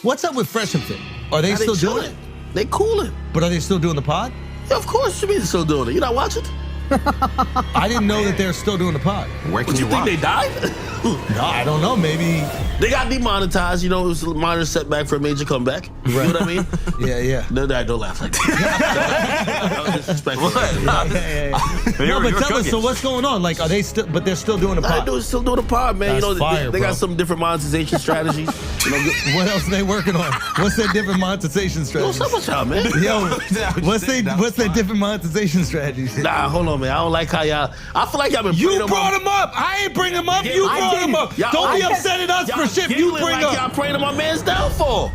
What's up with Fresh and Fit? Are they still doing it? They cooling. But are they still doing the pod? Yeah, of course you mean they're still doing it. You not watching? I didn't know that they're still doing the pod. Where can What, you think they died? No, I don't know. Maybe. They got demonetized. You know, it was a minor setback for a major comeback. You know what I mean? Yeah. No, don't laugh like that. That was disrespectful. No, but tell us, so what's going on? Like, are they still, but they're still doing the pod? They're still doing the pod, man. That's you know, fire, they got some different monetization strategies. You know, what else are they working on? What's their different monetization strategies? what's up with y'all, man? Yo, what's their different monetization strategies? Nah, hold on, man. I don't like how y'all. I feel like y'all been. You brought him up. I ain't bring him up. Yeah, You I brought him did. up. Y'all- Don't be I- upset at us y'all for shit you giggling bring like up. y'all praying to my man's downfall.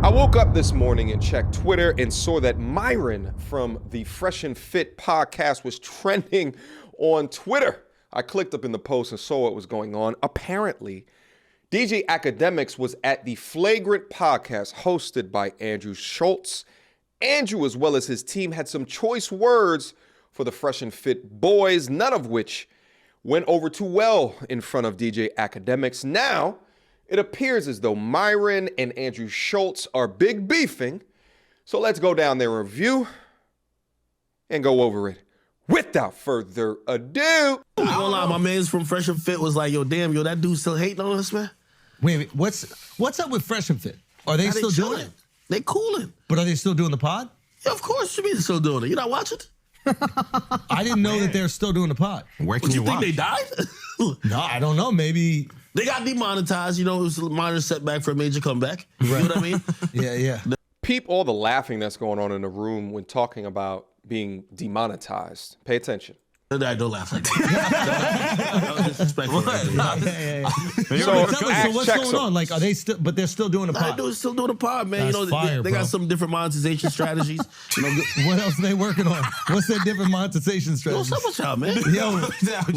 I woke up this morning and checked Twitter and saw that Myron from the Fresh and Fit podcast was trending on Twitter. I clicked up in the post and saw what was going on. Apparently, DJ Academics was at the Flagrant podcast hosted by Andrew Schulz. Andrew, as well as his team, had some choice words for the Fresh and Fit boys, none of which went over too well in front of DJ Academics. Now, it appears as though Myron and Andrew Schulz are big beefing. So let's go down their review and go over it without further ado. I don't lie, my man's from Fresh and Fit was like, yo, damn, yo, that dude still hating on us, man. Wait, what's up with Fresh and Fit? Are they still doing it? They cooling. But are they still doing the pod? Yeah, of course you mean they're still doing it. You not watching? I didn't know that they're still doing the pod. Where can What, you you think watch? they died? No, I don't know. Maybe. They got demonetized. You know, it was a minor setback for a major comeback. You know what I mean? Yeah. Peep all the laughing that's going on in the room when talking about being demonetized. Pay attention. Don't laugh like that. That was disrespectful. Yeah. So, So what's going on? Like, are they still? But they're still doing the pod. They're still doing the pod, man. That's you know, fire, they bro. got some different monetization strategies. You know, What else are they working on? What's their different monetization strategies? what's up with y'all, man? Yo,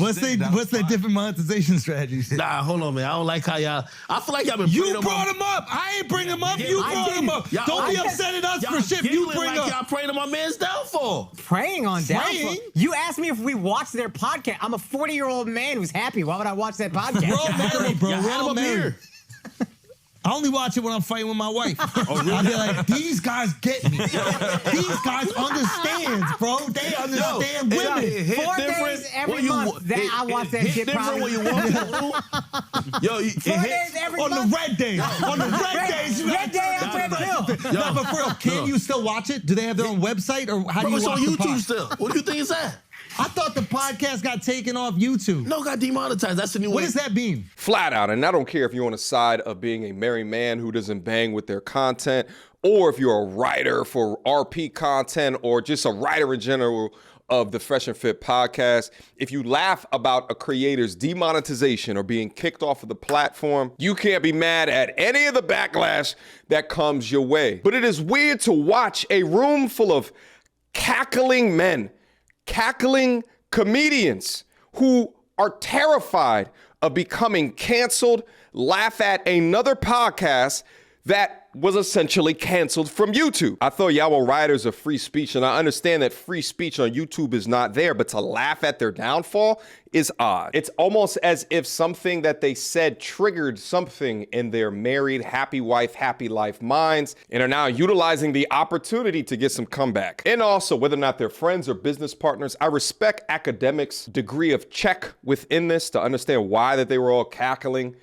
what's their different monetization strategies? Nah, hold on, man. I don't like how y'all. I feel like y'all been. You brought him up. I ain't bring him up. You brought him up. Don't be upset at us for shit you bring like up. y'all praying to my man's downfall. Praying on downfall. Praying? You asked me if we watched their podcast. I'm a 40-year-old man who's happy. Why would I watch that podcast? We're all married, bro. Y'all We're had all him up married. here. I only watch it when I'm fighting with my wife. I'll be like, these guys get me. These guys understand, bro. They understand women. 4 days every month that I watch that shit different probably. when you want. Yo, 4 days every On month. the red days. On the red days. You Red day I'm red pill. No, but for real, can you still watch it? Do they have their own website, or how do you It's watch on the YouTube pod? still. What do you think it's at? I thought the podcast got taken off YouTube. No, got demonetized. That's the new What way. does that mean? Flat out, and I don't care if you're on the side of being a married man who doesn't bang with their content, or if you're a writer for RP content, or just a writer in general of the Fresh and Fit podcast. If you laugh about a creator's demonetization or being kicked off of the platform, you can't be mad at any of the backlash that comes your way. But it is weird to watch a room full of cackling men, cackling comedians who are terrified of becoming canceled, laugh at another podcast that was essentially canceled from YouTube. I thought y'all were riders of free speech, and I understand that free speech on YouTube is not there, but to laugh at their downfall is odd. It's almost as if something that they said triggered something in their married, happy wife, happy life minds, and are now utilizing the opportunity to get some comeback. And also, whether or not they're friends or business partners, I respect academics' degree of check within this to understand why that they were all cackling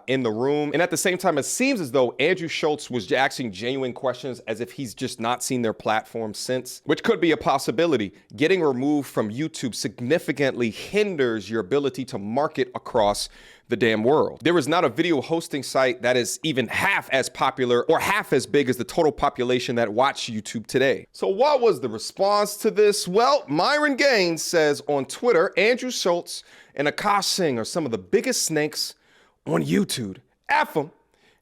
in the room. And at the same time, it seems as though Andrew Schulz was asking genuine questions as if he's just not seen their platform since, which could be a possibility. Getting removed from YouTube significantly hinders your ability to market across the damn world. There is not a video hosting site that is even half as popular or half as big as the total population that watch YouTube today. So what was the response to this? Well, Myron Gaines says on Twitter, Andrew Schulz and Akash Singh are some of the biggest snakes on YouTube. F them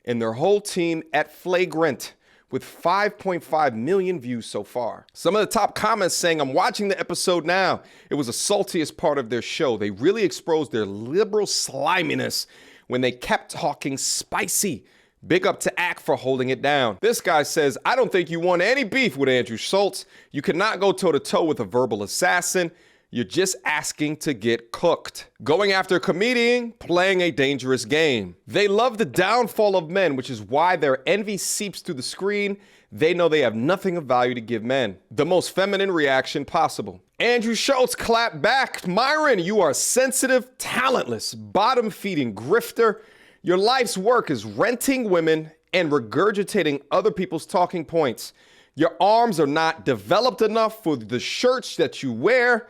and their whole team at Flagrant with 5.5 million views so far. Some of the top comments saying, I'm watching the episode now. It was the saltiest part of their show. They really exposed their liberal sliminess when they kept talking spicy. Big up to Ack for holding it down. This guy says, I don't think you want any beef with Andrew Schulz. You cannot go toe-to-toe with a verbal assassin. You're just asking to get cooked. Going after a comedian, playing a dangerous game. They love the downfall of men, which is why their envy seeps through the screen. They know they have nothing of value to give men. The most feminine reaction possible. Andrew Schulz clapped back. Myron, you are sensitive, talentless, bottom-feeding grifter. Your life's work is renting women and regurgitating other people's talking points. Your arms are not developed enough for the shirts that you wear,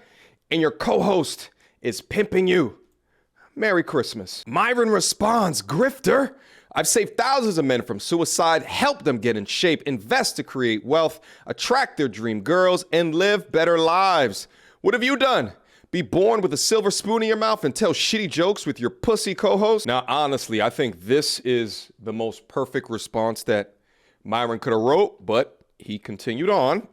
and your co-host is pimping you. Merry Christmas. Myron responds, grifter. I've saved thousands of men from suicide, helped them get in shape, invest to create wealth, attract their dream girls, and live better lives. What have you done? Be born with a silver spoon in your mouth and tell shitty jokes with your pussy co-host? Now, honestly, I think this is the most perfect response that Myron could have wrote, but he continued on.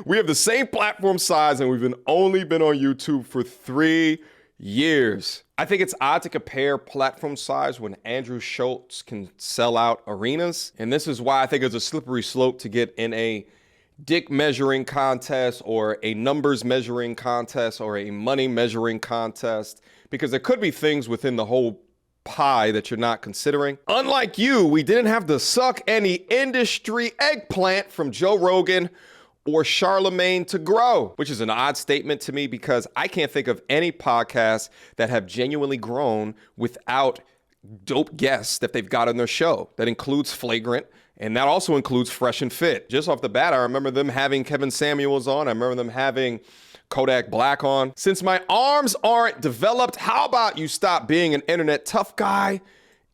We have the same platform size and we've only been on YouTube for 3 years. I think it's odd to compare platform size when Andrew Schulz can sell out arenas. And this is why I think it's a slippery slope to get in a dick measuring contest or a numbers measuring contest or a money measuring contest, because there could be things within the whole pie that you're not considering. Unlike you, we didn't have to suck any industry eggplant from Joe Rogan or Charlemagne to grow, which is an odd statement to me because I can't think of any podcasts that have genuinely grown without dope guests that they've got on their show. That includes Flagrant, and that also includes Fresh and Fit. Just off the bat, I remember them having Kevin Samuels on. I remember them having Kodak Black on. Since my arms aren't developed, how about you stop being an internet tough guy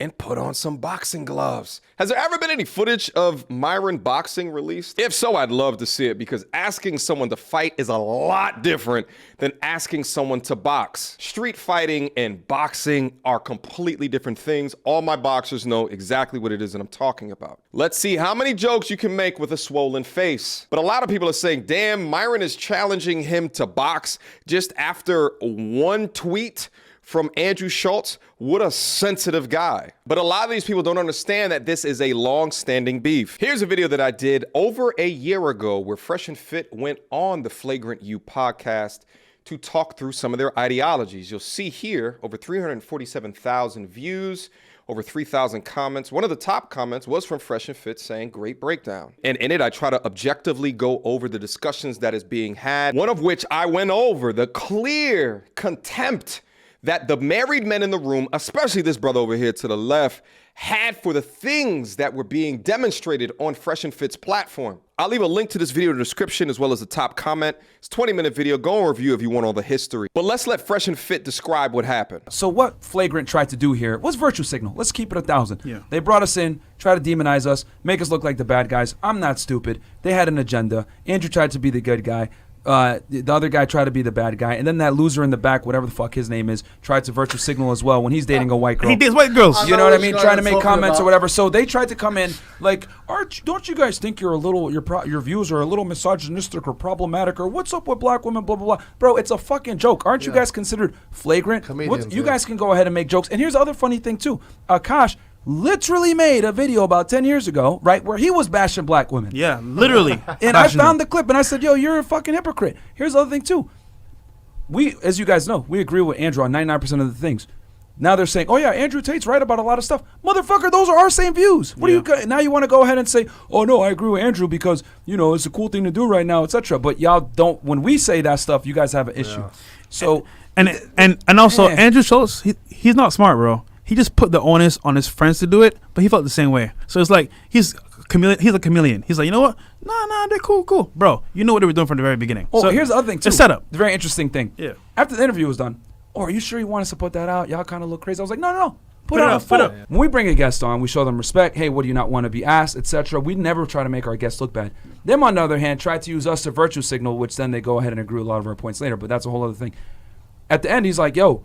and put on some boxing gloves? Has there ever been any footage of Myron boxing released? If so, I'd love to see it, because asking someone to fight is a lot different than asking someone to box. Street fighting and boxing are completely different things. All my boxers know exactly what it is that I'm talking about. Let's see how many jokes you can make with a swollen face. But a lot of people are saying, damn, Myron is challenging him to box just after one tweet from Andrew Schulz. What a sensitive guy. But a lot of these people don't understand that this is a long-standing beef. Here's a video that I did over a year ago where Fresh and Fit went on the Flagrant You podcast to talk through some of their ideologies. You'll see here over 347,000 views, over 3,000 comments. One of the top comments was from Fresh and Fit saying, great breakdown. And in it, I try to objectively go over the discussions that is being had, one of which I went over the clear contempt that the married men in the room, especially this brother over here to the left, had for the things that were being demonstrated on Fresh and Fit's platform. I'll leave a link to this video in the description as well as the top comment. It's a 20-minute video. Go and review if you want all the history. But let's let Fresh and Fit describe what happened. So what Flagrant tried to do here was virtue signal. Let's keep it 1,000. Yeah. They brought us in, try to demonize us, make us look like the bad guys. I'm not stupid. They had an agenda. Andrew tried to be the good guy. The other guy tried to be the bad guy, and then that loser in the back, whatever the fuck his name is, tried to virtue signal as well when he's dating a white girl. He dates white girls. You know what I mean? Trying to make comments or whatever. So they tried to come in like, don't you guys think you're a little, your views are a little misogynistic or problematic, or what's up with black women, blah, blah, blah. Bro, it's a fucking joke. Aren't you guys considered flagrant? You guys can go ahead and make jokes. And here's the other funny thing too. Akash literally made a video about 10 years ago, right, where he was bashing black women. Yeah, literally. And I found the clip and I said, yo, you're a fucking hypocrite. Here's the other thing too. We, as you guys know, we agree with Andrew on 99% of the things. Now they're saying, oh yeah, Andrew Tate's right about a lot of stuff. Motherfucker, those are our same views. What do you, now you want to go ahead and say, oh no, I agree with Andrew because, you know, it's a cool thing to do right now, etc. But y'all don't, when we say that stuff, you guys have an issue. So, and also Andrew Schulz, he's not smart, bro. He just put the onus on his friends to do it, but he felt the same way. So it's like he's a chameleon. He's like, you know what? Nah, they're cool. Bro, you know what they were doing from the very beginning. Oh, so here's the other thing, too. It's set up. The very interesting thing. Yeah. After the interview was done, are you sure you want us to put that out? Y'all kind of look crazy. I was like, no. Put it out. When we bring a guest on, we show them respect. Hey, what do you not want to be asked, etc. We never try to make our guests look bad. Them, on the other hand, try to use us to virtue signal, which then they go ahead and agree with a lot of our points later. But that's a whole other thing. At the end, he's like, yo,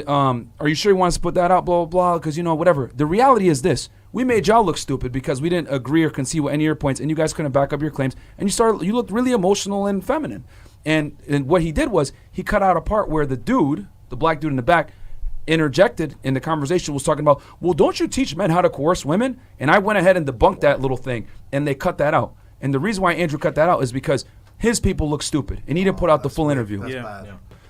are you sure you want us to put that out, blah, blah, blah, because, you know, whatever. The reality is this. We made y'all look stupid because we didn't agree or concede with any of your points, and you guys couldn't back up your claims, and you looked really emotional and feminine. And what he did was he cut out a part where the dude, the black dude in the back, interjected in the conversation, was talking about, well, don't you teach men how to coerce women? And I went ahead and debunked that little thing, and they cut that out. And the reason why Andrew cut that out is because his people look stupid, and he didn't put out the full interview. That's Yeah. bad.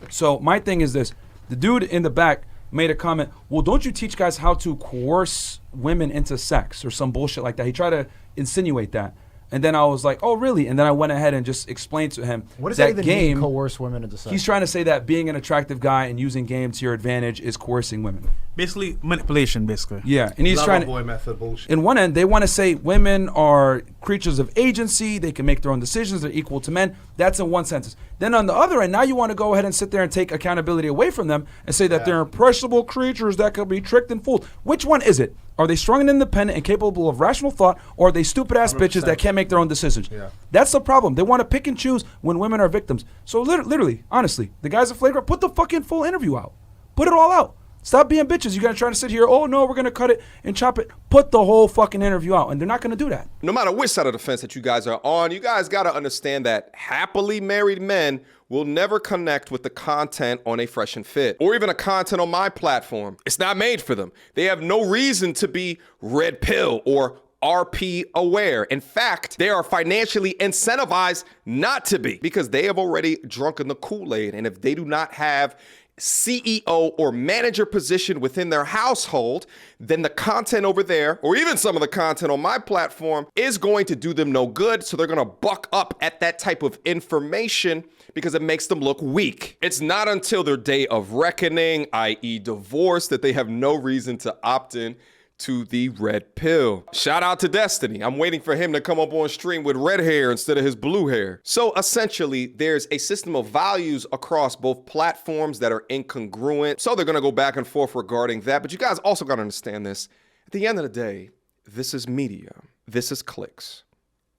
So my thing is this: the dude in the back made a comment. Well, don't you teach guys how to coerce women into sex or some bullshit like that? He tried to insinuate that. And then I was like, oh, really? And then I went ahead and just explained to him What does that even game, mean, coerce women into sex? He's trying to say that being an attractive guy and using game to your advantage is coercing women. Basically, manipulation, basically. Yeah, and he's Lover trying to... boy method bullshit. In one end, they want to say women are creatures of agency. They can make their own decisions. They're equal to men. That's in one sentence. Then on the other end, now you want to go ahead and sit there and take accountability away from them and say that they're impressionable creatures that could be tricked and fooled. Which one is it? Are they strong and independent and capable of rational thought, or are they stupid-ass bitches that can't make their own decisions? Yeah. That's the problem. They want to pick and choose when women are victims. So literally, honestly, the guys at Flagrant, put the fucking full interview out. Put it all out. Stop being bitches. You're going to try to sit here, oh, no, we're going to cut it and chop it. Put the whole fucking interview out, and they're not going to do that. No matter which side of the fence that you guys are on, you guys got to understand that happily married men will never connect with the content on a Fresh and Fit or even a content on my platform. It's not made for them. They have no reason to be red pill or RP aware. In fact, they are financially incentivized not to be because they have already drunken the Kool-Aid. And if they do not have CEO or manager position within their household, then the content over there, or even some of the content on my platform, is going to do them no good. So they're going to buck up at that type of information because it makes them look weak. It's not until their day of reckoning, i.e. divorce, that they have no reason to opt in to the red pill. Shout out to Destiny. I'm waiting for him to come up on stream with red hair instead of his blue hair. So essentially, there's a system of values across both platforms that are incongruent. So they're gonna go back and forth regarding that. But you guys also gotta understand this. At the end of the day, this is media. This is clicks.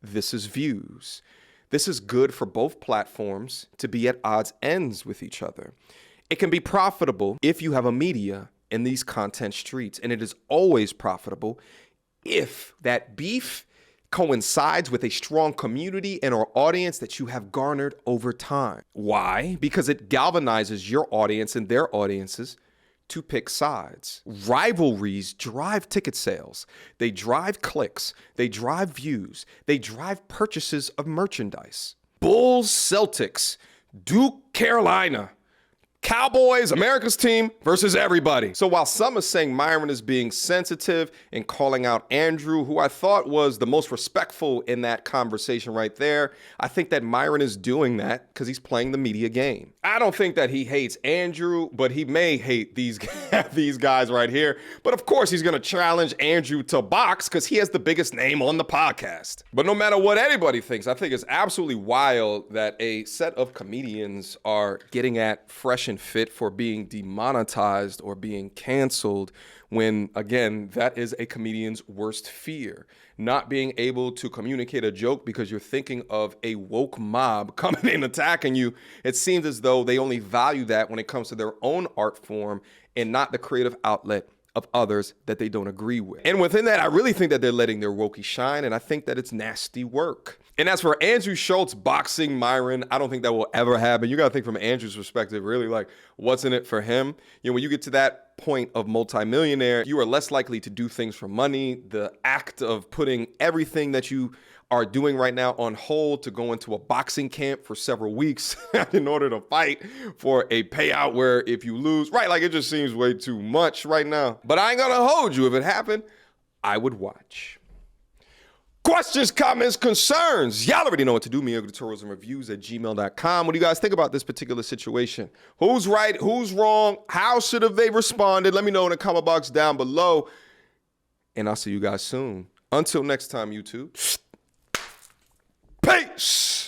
This is views. This is good for both platforms to be at odds ends with each other. It can be profitable if you have a media in these content streets, and it is always profitable if that beef coincides with a strong community and or audience that you have garnered over time. Why? Because it galvanizes your audience and their audiences to pick sides. Rivalries drive ticket sales. They drive clicks. They drive views. They drive purchases of merchandise. Bulls, Celtics, Duke, Carolina, Cowboys, America's team versus everybody. So while some are saying Myron is being sensitive and calling out Andrew, who I thought was the most respectful in that conversation right there, I think that Myron is doing that because he's playing the media game. I don't think that he hates Andrew, but he may hate these guys right here. But of course, he's going to challenge Andrew to box because he has the biggest name on the podcast. But no matter what anybody thinks, I think it's absolutely wild that a set of comedians are getting at Fresh and Fit for being demonetized or being canceled when, again, that is a comedian's worst fear. Not being able to communicate a joke because you're thinking of a woke mob coming in attacking you. It seems as though they only value that when it comes to their own art form and not the creative outlet of others that they don't agree with. And within that, I really think that they're letting their wokey shine, and I think that it's nasty work. And as for Andrew Schulz boxing Myron, I don't think that will ever happen. You got to think from Andrew's perspective, really, like, what's in it for him? You know, when you get to that point of multimillionaire, you are less likely to do things for money. The act of putting everything that you are doing right now on hold to go into a boxing camp for several weeks in order to fight for a payout where if you lose, right, like it just seems way too much right now. But I ain't gonna hold you. If it happened, I would watch. Questions, comments, concerns. Y'all already know what to do. Mediocre tutorials and reviews at gmail.com. What do you guys think about this particular situation? Who's right? Who's wrong? How should have they responded? Let me know in the comment box down below. And I'll see you guys soon. Until next time, YouTube. Peace.